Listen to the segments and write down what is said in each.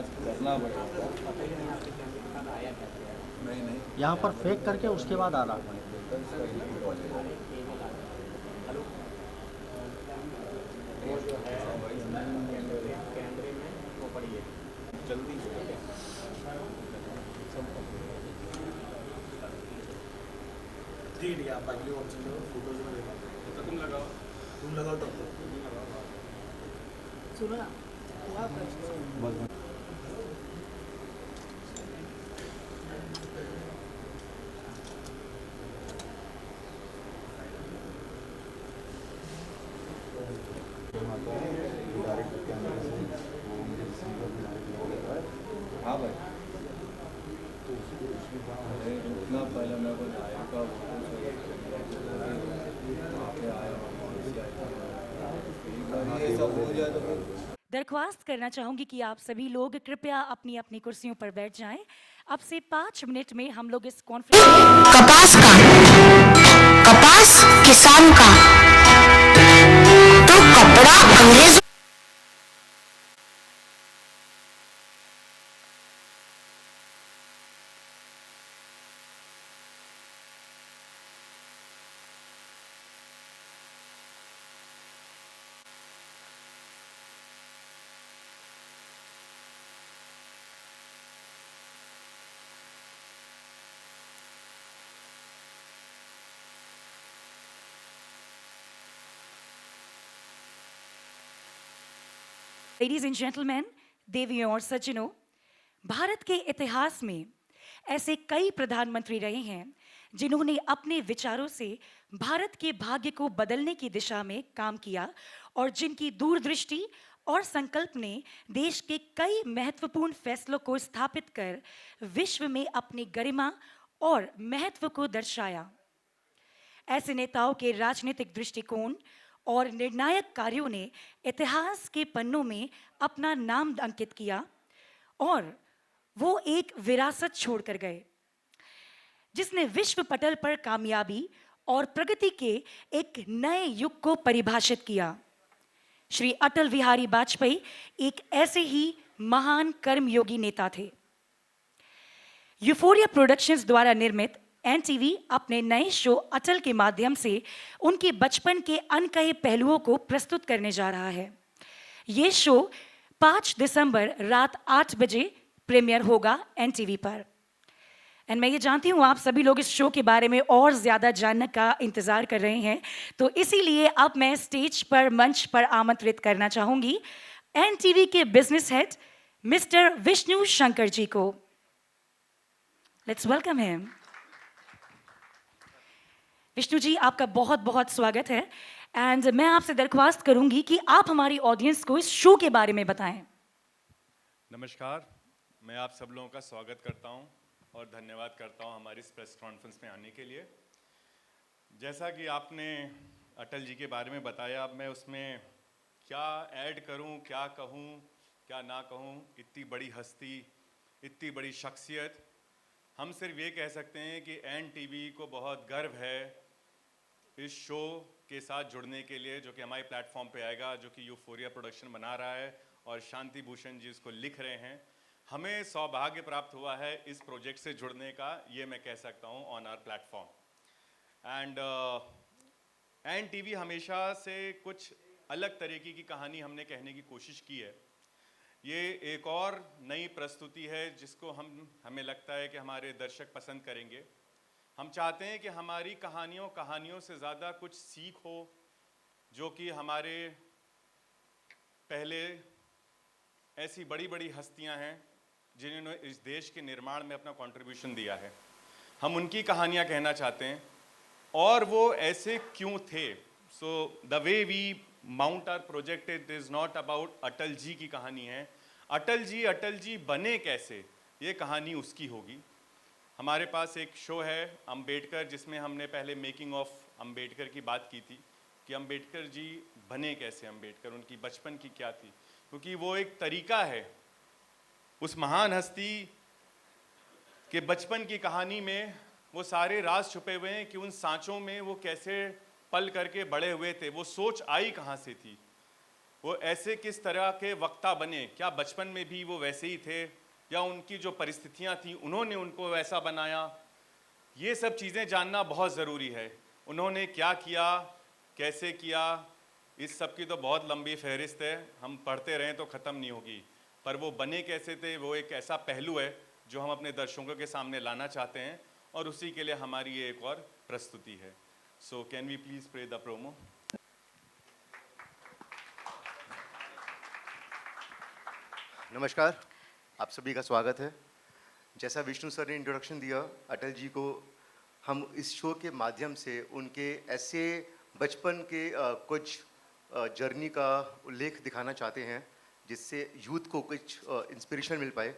आज करना पड़ेगा। नहीं नहीं, यहाँ पर फेक करके उसके बाद आ रहा है। जल्दी ठीक है, आप बाकी ऑप्शन लो, फोटोज में देखो तो तुम लगाओ तब तो सुना हुआ बस हाँ भाई, अरे रुकना पहले, मैं कुछ आया का वहाँ पे आया हूँ, ये सब हो जाए तो फिर दरख्वास्त करना चाहूंगी कि आप सभी लोग कृपया अपनी अपनी कुर्सियों पर बैठ जाएं। अब से 5 मिनट में हम लोग इस कॉन्फ्रेंस कपास का कपास किसान का तो कपड़ा अंग्रेज लेडीज एंड जेंटलमैन, देवियों और सज्जनों, भारत के इतिहास में ऐसे कई प्रधानमंत्री रहे हैं जिन्होंने अपने विचारों से भारत के भाग्य को बदलने की दिशा में काम किया और जिनकी दूरदृष्टि और संकल्प ने देश के कई महत्वपूर्ण फैसलों को स्थापित कर विश्व में अपनी गरिमा और महत्व को दर्शाया। ऐसे नेताओं के राजनीतिक दृष्टिकोण और निर्णायक कार्यों ने इतिहास के पन्नों में अपना नाम अंकित किया और वो एक विरासत छोड़कर गए जिसने विश्व पटल पर कामयाबी और प्रगति के एक नए युग को परिभाषित किया। श्री अटल बिहारी वाजपेयी एक ऐसे ही महान कर्मयोगी नेता थे। यूफोरिया प्रोडक्शंस द्वारा निर्मित एनटीवी अपने नए शो अटल के माध्यम से उनके बचपन के अनकहे पहलुओं को प्रस्तुत करने जा रहा है। ये शो 5 दिसंबर रात 8 बजे प्रीमियर होगा एनटीवी पर। एंड मैं ये जानती हूँ आप सभी लोग इस शो के बारे में और ज़्यादा जानने का इंतज़ार कर रहे हैं, तो इसीलिए अब मैं स्टेज पर मंच पर आमंत्रित करना चाहूँगी एनटीवी के business head mister Vishnu Shankar ji को। Let's welcome him. Vishnu ji, आपका बहुत बहुत स्वागत है एंड मैं आपसे दरख्वास्त करूंगी कि आप हमारी ऑडियंस को इस शो के बारे में बताएं। नमस्कार, मैं आप सब लोगों का स्वागत करता हूं और धन्यवाद करता हूं हमारी इस प्रेस कॉन्फ्रेंस में आने के लिए। जैसा कि आपने अटल जी के बारे में बताया, अब मैं उसमें क्या ऐड करूं, क्या कहूं, क्या ना कहूं। इतनी बड़ी हस्ती, इतनी बड़ी शख्सियत, हम सिर्फ ये कह सकते हैं कि एनटीवी को बहुत गर्व है इस शो के साथ जुड़ने के लिए, जो कि हमारे प्लेटफॉर्म पे आएगा, जो कि यूफोरिया प्रोडक्शन बना रहा है और शांति भूषण जी इसको लिख रहे हैं। हमें सौभाग्य प्राप्त हुआ है इस प्रोजेक्ट से जुड़ने का, ये मैं कह सकता हूँ on our platform. And NTV हमेशा से कुछ अलग तरीके की कहानी हमने कहने की कोशिश की है। ये एक और नई प्रस्तुति है जिसको हमें लगता है कि हमारे दर्शक पसंद करेंगे। हम चाहते हैं कि हमारी कहानियों से ज़्यादा कुछ सीख हो, जो कि हमारे पहले ऐसी बड़ी बड़ी हस्तियां हैं जिन्होंने इस देश के निर्माण में अपना कंट्रीब्यूशन दिया है। हम उनकी कहानियां कहना चाहते हैं और वो ऐसे क्यों थे। So the way we mount our project, it is not about Atal ji की कहानी है। अटल जी बने कैसे, ये कहानी उसकी होगी। हमारे पास एक शो है अंबेडकर, जिसमें हमने पहले मेकिंग ऑफ अंबेडकर की बात की थी कि अंबेडकर जी बने कैसे, अंबेडकर उनकी बचपन की क्या थी, क्योंकि वो एक तरीका है उस महान हस्ती के बचपन की कहानी में वो सारे राज छुपे हुए हैं कि उन सांचों में वो कैसे पल करके बड़े हुए थे, वो सोच आई कहाँ से थी। वो ऐसे किस तरह के वक्ता बने, क्या बचपन में भी वो वैसे ही थे या उनकी जो परिस्थितियां थी उन्होंने उनको वैसा बनाया, ये सब चीज़ें जानना बहुत ज़रूरी है। उन्होंने क्या किया, कैसे किया, इस सब की तो बहुत लंबी फहरिस्त है, हम पढ़ते रहें तो ख़त्म नहीं होगी। पर वो बने कैसे थे, वो एक ऐसा पहलू है जो हम अपने दर्शकों के सामने लाना चाहते हैं और उसी के लिए हमारी ये एक और प्रस्तुति है। So can we please play the promo. नमस्कार, आप सभी का स्वागत है। जैसा विष्णु सर ने इंट्रोडक्शन दिया अटल जी को, हम इस शो के माध्यम से उनके ऐसे बचपन के कुछ जर्नी का उल्लेख दिखाना चाहते हैं जिससे यूथ को कुछ इंस्पिरेशन मिल पाए।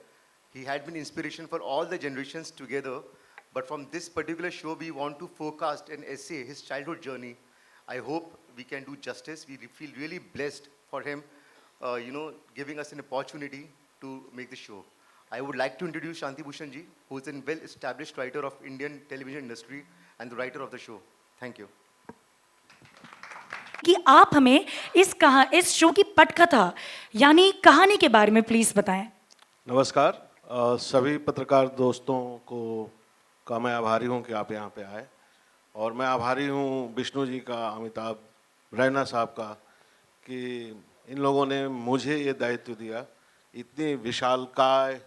He had been inspiration for all the generations together, but from this particular show we want to forecast an essay his childhood journey. I hope we can do justice. We feel really blessed for him giving us an opportunity to make the show. I would like to introduce Shanti Bhushan ji, who is a well-established writer of Indian television industry and the writer of the show. Thank you. कि आप हमें इस show की पटकथा यानी कहानी के बारे में प्लीज बताएं। नमस्कार, सभी पत्रकार दोस्तों का मैं आभारी हूं कि आप यहाँ पे आए, और मैं आभारी हूं विष्णु जी का, अमिताभ रैना साहब का, कि इन लोगों ने मुझे ये दायित्व दिया इतनी विशालकाय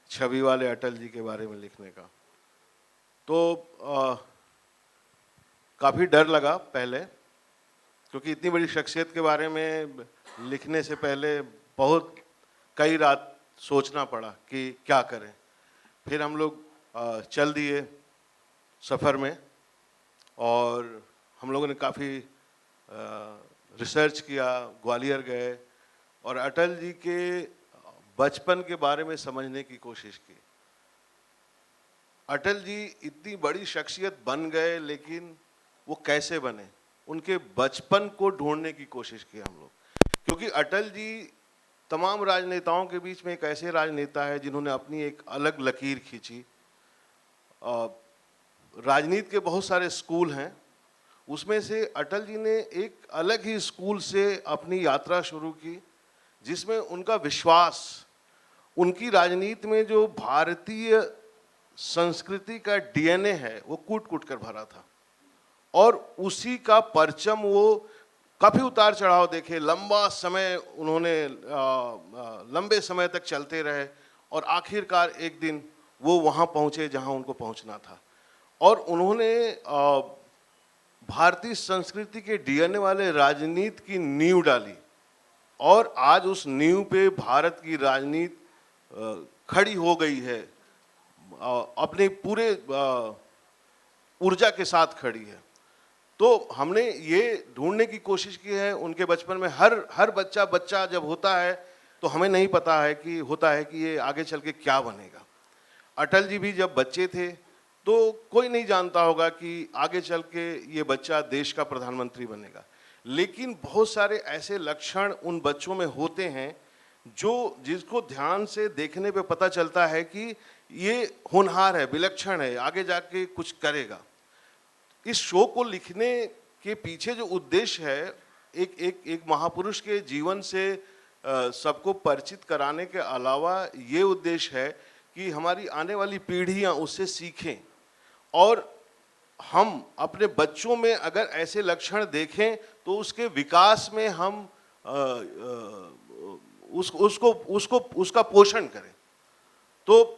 छवि वाले अटल जी के बारे में लिखने का। तो काफ़ी डर लगा पहले, क्योंकि इतनी बड़ी शख्सियत के बारे में लिखने से पहले कई रात सोचना पड़ा कि क्या करें। फिर हम लोग चल दिए सफ़र में और हम लोगों ने काफ़ी रिसर्च किया, ग्वालियर गए और अटल जी के बचपन के बारे में समझने की कोशिश की। अटल जी इतनी बड़ी शख्सियत बन गए, लेकिन वो कैसे बने, उनके बचपन को ढूंढने की कोशिश की हम लोग। क्योंकि अटल जी तमाम राजनेताओं के बीच में एक ऐसे राजनेता है जिन्होंने अपनी एक अलग लकीर खींची। राजनीति के बहुत सारे स्कूल हैं, उसमें से अटल जी ने एक अलग ही स्कूल से अपनी यात्रा शुरू की, जिसमें उनका विश्वास, उनकी राजनीति में जो भारतीय संस्कृति का डीएनए है वो कूट कूट कर भरा था, और उसी का परचम वो काफ़ी उतार चढ़ाव देखे, लंबा समय उन्होंने लंबे समय तक चलते रहे और आखिरकार एक दिन वो वहाँ पहुँचे जहाँ उनको पहुँचना था। और उन्होंने भारतीय संस्कृति के डीएनए वाले राजनीति की नींव डाली, और आज उस नींव पे भारत की राजनीति खड़ी हो गई है, अपने पूरे ऊर्जा के साथ खड़ी है। तो हमने ये ढूंढने की कोशिश की है उनके बचपन में। हर बच्चा जब होता है तो हमें नहीं पता है कि ये आगे चल के क्या बनेगा। अटल जी भी जब बच्चे थे तो कोई नहीं जानता होगा कि आगे चल के ये बच्चा देश का प्रधानमंत्री बनेगा, लेकिन बहुत सारे ऐसे लक्षण उन बच्चों में होते हैं जिसको ध्यान से देखने पे पता चलता है कि ये होनहार है, विलक्षण है, आगे जाके कुछ करेगा। इस शो को लिखने के पीछे जो उद्देश्य है, एक महापुरुष के जीवन से सबको परिचित कराने के अलावा ये उद्देश्य है कि हमारी आने वाली पीढ़ियां उससे सीखें, और हम अपने बच्चों में अगर ऐसे लक्षण देखें तो उसके विकास में हम उसका पोषण करें। तो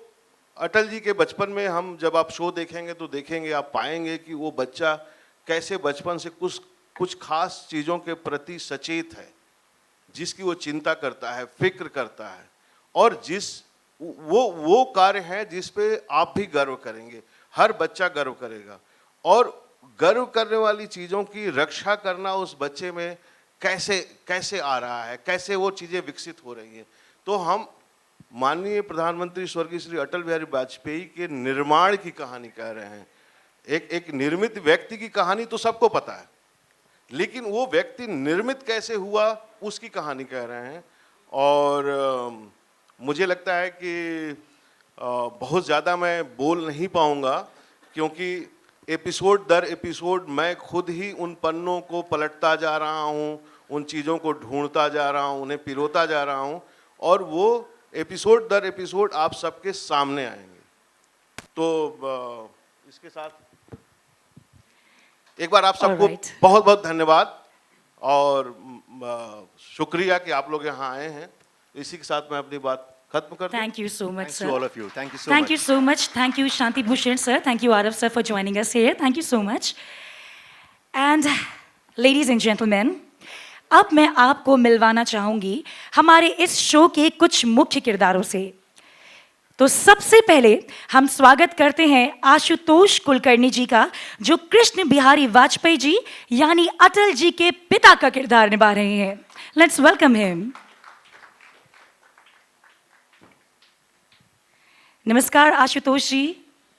अटल जी के बचपन में हम जब आप शो देखेंगे तो देखेंगे, आप पाएंगे कि वो बच्चा कैसे बचपन से कुछ खास चीज़ों के प्रति सचेत है, जिसकी वो चिंता करता है, फिक्र करता है, और वो कार्य है जिस पे आप भी गर्व करेंगे, हर बच्चा गर्व करेगा। और गर्व करने वाली चीज़ों की रक्षा करना उस बच्चे में कैसे आ रहा है, कैसे वो चीज़ें विकसित हो रही हैं। तो हम माननीय प्रधानमंत्री स्वर्गीय श्री अटल बिहारी वाजपेयी के निर्माण की कहानी कह रहे हैं। एक निर्मित व्यक्ति की कहानी तो सबको पता है, लेकिन वो व्यक्ति निर्मित कैसे हुआ उसकी कहानी कह रहे हैं। और मुझे लगता है कि बहुत ज़्यादा मैं बोल नहीं पाऊँगा, क्योंकि एपिसोड दर एपिसोड मैं खुद ही उन पन्नों को पलटता जा रहा हूँ, उन चीज़ों को ढूंढता जा रहा हूँ, उन्हें पिरोता जा रहा हूँ, और वो एपिसोड दर एपिसोड आप सबके सामने आएंगे। तो इसके साथ एक बार आप सबको Alright. बहुत बहुत धन्यवाद और शुक्रिया कि आप लोग यहाँ आए हैं। इसी के साथ मैं अपनी बात खत्म कर दूं। Thank you so much, Thanks sir. to all of you. Thank you so Thank much. you so much. Thank you, Shanti Bhushan, sir. Thank you, Arav, sir, for joining us here. Thank you so much. And ladies and gentlemen, अब मैं आपको मिलवाना चाहूंगी हमारे इस show के कुछ मुख्य किरदारों से। तो सबसे पहले हम स्वागत करते हैं आशुतोष कुलकर्णी जी का, जो कृष्ण बिहारी वाजपेयी जी यानी अटल जी के पिता का किरदार निभा रहे हैं। Let's welcome him. नमस्कार आशुतोष जी,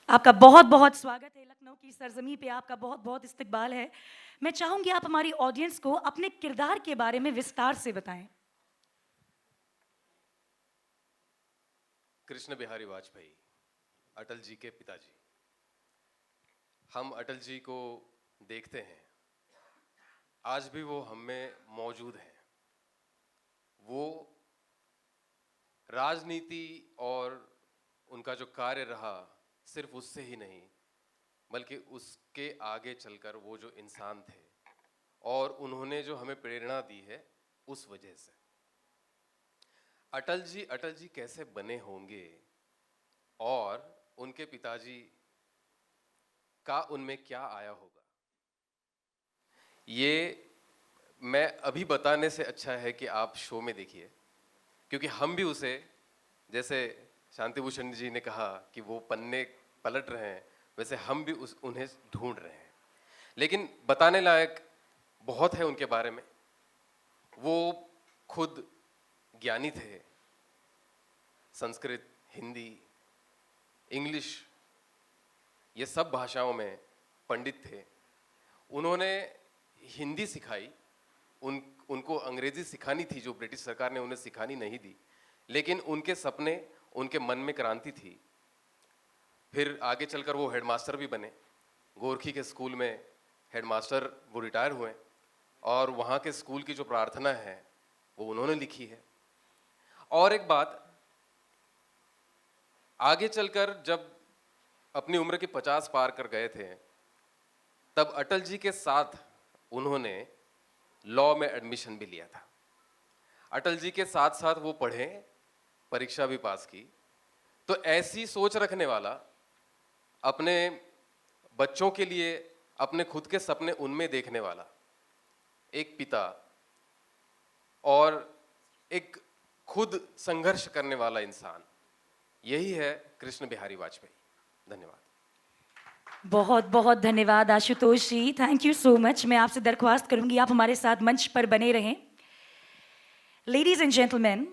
आपका बहुत बहुत स्वागत है। लखनऊ की सरजमी पे आपका बहुत बहुत इस्तकबाल है। मैं चाहूंगी आप हमारी ऑडियंस को अपने किरदार के बारे में विस्तार से बताएं। कृष्ण बिहारी वाजपेयी, अटल जी के पिताजी। हम अटल जी को देखते हैं, आज भी वो हम में मौजूद हैं। वो राजनीति और उनका जो कार्य रहा, सिर्फ उससे ही नहीं बल्कि उसके आगे चलकर वो जो इंसान थे और उन्होंने जो हमें प्रेरणा दी है, उस वजह से अटल जी कैसे बने होंगे और उनके पिताजी का उनमें क्या आया होगा, ये मैं अभी बताने से अच्छा है कि आप शो में देखिए, क्योंकि हम भी उसे, जैसे शांति भूषण जी ने कहा कि वो पन्ने पलट रहे हैं, वैसे हम भी उन्हें ढूंढ रहे हैं। लेकिन बताने लायक बहुत है उनके बारे में। वो खुद ज्ञानी थे, संस्कृत, हिंदी, इंग्लिश, ये सब भाषाओं में पंडित थे। उन्होंने हिंदी सिखाई, उनको अंग्रेजी सिखानी थी, जो ब्रिटिश सरकार ने उन्हें सिखानी नहीं दी, लेकिन उनके सपने, उनके मन में क्रांति थी। फिर आगे चलकर वो हेडमास्टर भी बने। गोरखी के स्कूल में हेडमास्टर वो रिटायर हुए और वहाँ के स्कूल की जो प्रार्थना है वो उन्होंने लिखी है। और एक बात, आगे चलकर जब अपनी उम्र के 50 पार कर गए थे, तब अटल जी के साथ उन्होंने लॉ में एडमिशन भी लिया था। अटल जी के साथ साथ वो पढ़े, परीक्षा भी पास की। तो ऐसी सोच रखने वाला, अपने बच्चों के लिए अपने खुद के सपने उनमें देखने वाला एक पिता और एक खुद संघर्ष करने वाला इंसान, यही है कृष्ण बिहारी वाजपेयी। धन्यवाद। बहुत बहुत धन्यवाद आशुतोष जी, थैंक यू सो मच। मैं आपसे दरख्वास्त करूंगी आप हमारे साथ मंच पर बने रहें। लेडीज एंड जेंटलमैन,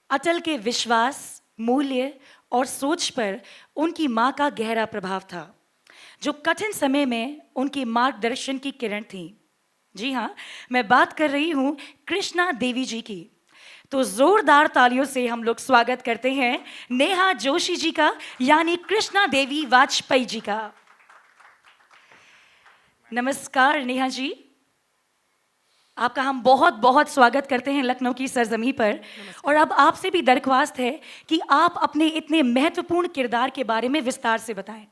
अटल के विश्वास, मूल्य और सोच पर उनकी माँ का गहरा प्रभाव था, जो कठिन समय में उनकी मार्गदर्शन की किरण थी। जी हाँ, मैं बात कर रही हूँ कृष्णा देवी जी की। तो जोरदार तालियों से हम लोग स्वागत करते हैं नेहा जोशी जी का, यानी कृष्णा देवी वाजपेयी जी का। नमस्कार नेहा जी, आपका हम बहुत बहुत स्वागत करते हैं लखनऊ की सरजमी पर। और अब आपसे भी दरख्वास्त है कि आप अपने इतने महत्वपूर्ण किरदार के बारे में विस्तार से बताएं।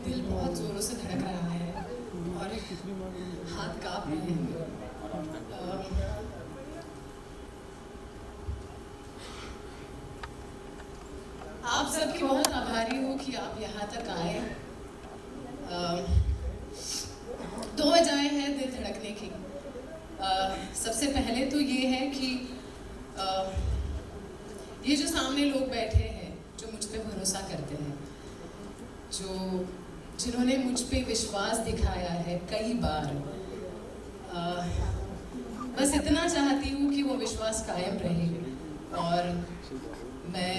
दिल बहुत जोरों से धड़क रहा है और हाथ कांप रहे हैं। आप सबकी बहुत आभारी हूँ कि आप यहाँ तक आए। दो वजहें हैं दिल धड़कने की। सबसे पहले तो ये है कि ये जो सामने लोग बैठे हैं, जो मुझ पे भरोसा करते हैं, जिन्होंने मुझ पे विश्वास दिखाया है कई बार, बस इतना चाहती हूँ कि वो विश्वास कायम रहे और मैं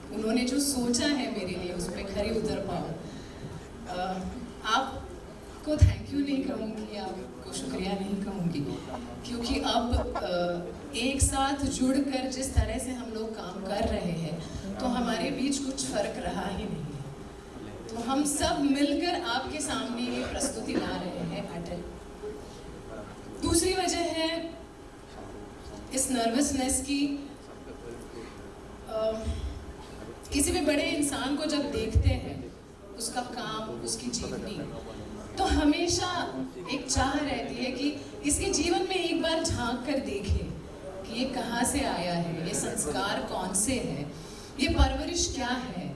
उन्होंने जो सोचा है मेरे लिए उस पर खरी उतर पाऊँ। आपको थैंक यू नहीं कहूँगी, आपको शुक्रिया नहीं कहूँगी, क्योंकि अब एक साथ जुड़कर जिस तरह से हम लोग काम कर रहे हैं, तो हमारे बीच कुछ फर्क रहा ही नहीं है। तो हम सब मिलकर आपके सामने ये प्रस्तुति ला रहे हैं दूसरी वजह है इस नर्वसनेस की। किसी भी बड़े इंसान को जब देखते हैं, उसका काम, उसकी जीवनी, तो हमेशा एक चाह रहती है कि इसके जीवन में एक बार झांक कर देखें कि ये कहाँ से आया है, ये संस्कार कौन से हैं, ये परवरिश क्या है।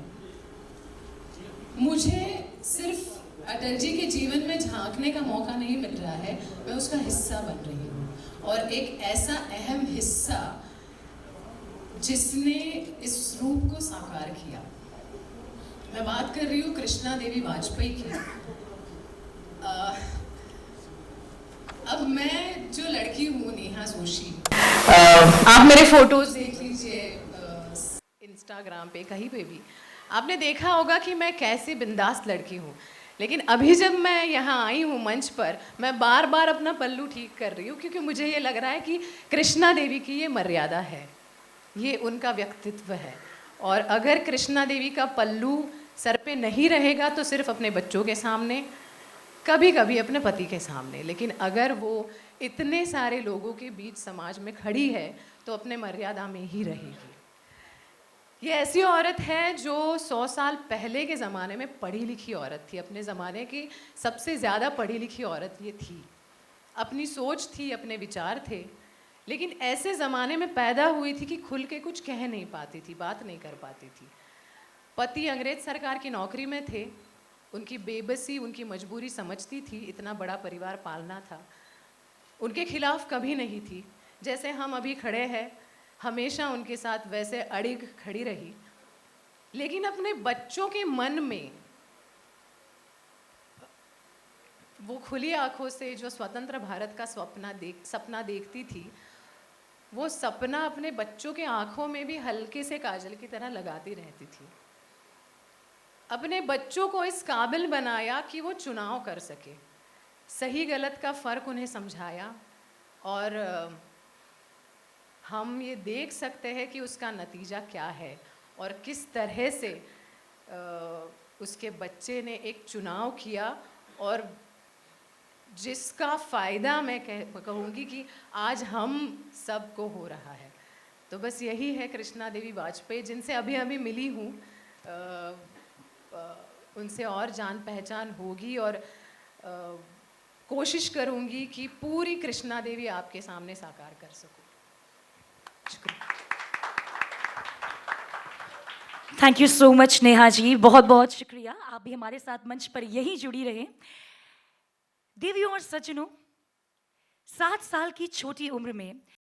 मुझे सिर्फ अटल जी के जीवन में झांकने का मौका नहीं मिल रहा है, मैं उसका हिस्सा बन रही हूँ, और एक ऐसा अहम हिस्सा जिसने इस रूप को साकार किया। मैं बात कर रही हूँ कृष्णा देवी वाजपेयी की। अब मैं जो लड़की हूँ, नेहा जोशी, आप मेरे फोटोज देख लीजिए इंस्टाग्राम पे, कहीं पे भी आपने देखा होगा कि मैं कैसी बिंदास लड़की हूँ। लेकिन अभी जब मैं यहाँ आई हूँ मंच पर, मैं बार बार अपना पल्लू ठीक कर रही हूँ, क्योंकि मुझे ये लग रहा है कि कृष्णा देवी की ये मर्यादा है, ये उनका व्यक्तित्व है। और अगर कृष्णा देवी का पल्लू सर पे नहीं रहेगा तो सिर्फ अपने बच्चों के सामने, कभी कभी अपने पति के सामने, लेकिन अगर वो इतने सारे लोगों के बीच समाज में खड़ी है तो अपने मर्यादा में ही रहेगी। ये ऐसी औरत है जो 100 साल पहले के ज़माने में पढ़ी लिखी औरत थी, अपने ज़माने की सबसे ज़्यादा पढ़ी लिखी औरत ये थी। अपनी सोच थी, अपने विचार थे, लेकिन ऐसे ज़माने में पैदा हुई थी कि खुल के कुछ कह नहीं पाती थी, बात नहीं कर पाती थी। पति अंग्रेज सरकार की नौकरी में थे, उनकी बेबसी, उनकी मजबूरी समझती थी, इतना बड़ा परिवार पालना था, उनके खिलाफ कभी नहीं थी। जैसे हम अभी खड़े हैं, हमेशा उनके साथ वैसे अड़िग खड़ी रही, लेकिन अपने बच्चों के मन में वो खुली आंखों से जो स्वतंत्र भारत का सपना देखती थी, वो सपना अपने बच्चों के आंखों में भी हल्के से काजल की तरह लगाती रहती थी। अपने बच्चों को इस काबिल बनाया कि वो चुनाव कर सके, सही गलत का फ़र्क उन्हें समझाया, और हम ये देख सकते हैं कि उसका नतीजा क्या है और किस तरह से उसके बच्चे ने एक चुनाव किया, और जिसका फ़ायदा मैं कहूँगी कि आज हम सबको हो रहा है। तो बस यही है कृष्णा देवी वाजपेयी, जिनसे अभी अभी मिली हूँ, उनसे और जान पहचान होगी, और कोशिश करूँगी कि पूरी कृष्णा देवी आपके सामने साकार कर सकूँ। Thank you so much Neha ji, बहुत बहुत शुक्रिया। आप भी हमारे साथ मंच पर यही जुड़ी रहें। देवियों और सज्जनों, 7 साल की छोटी उम्र में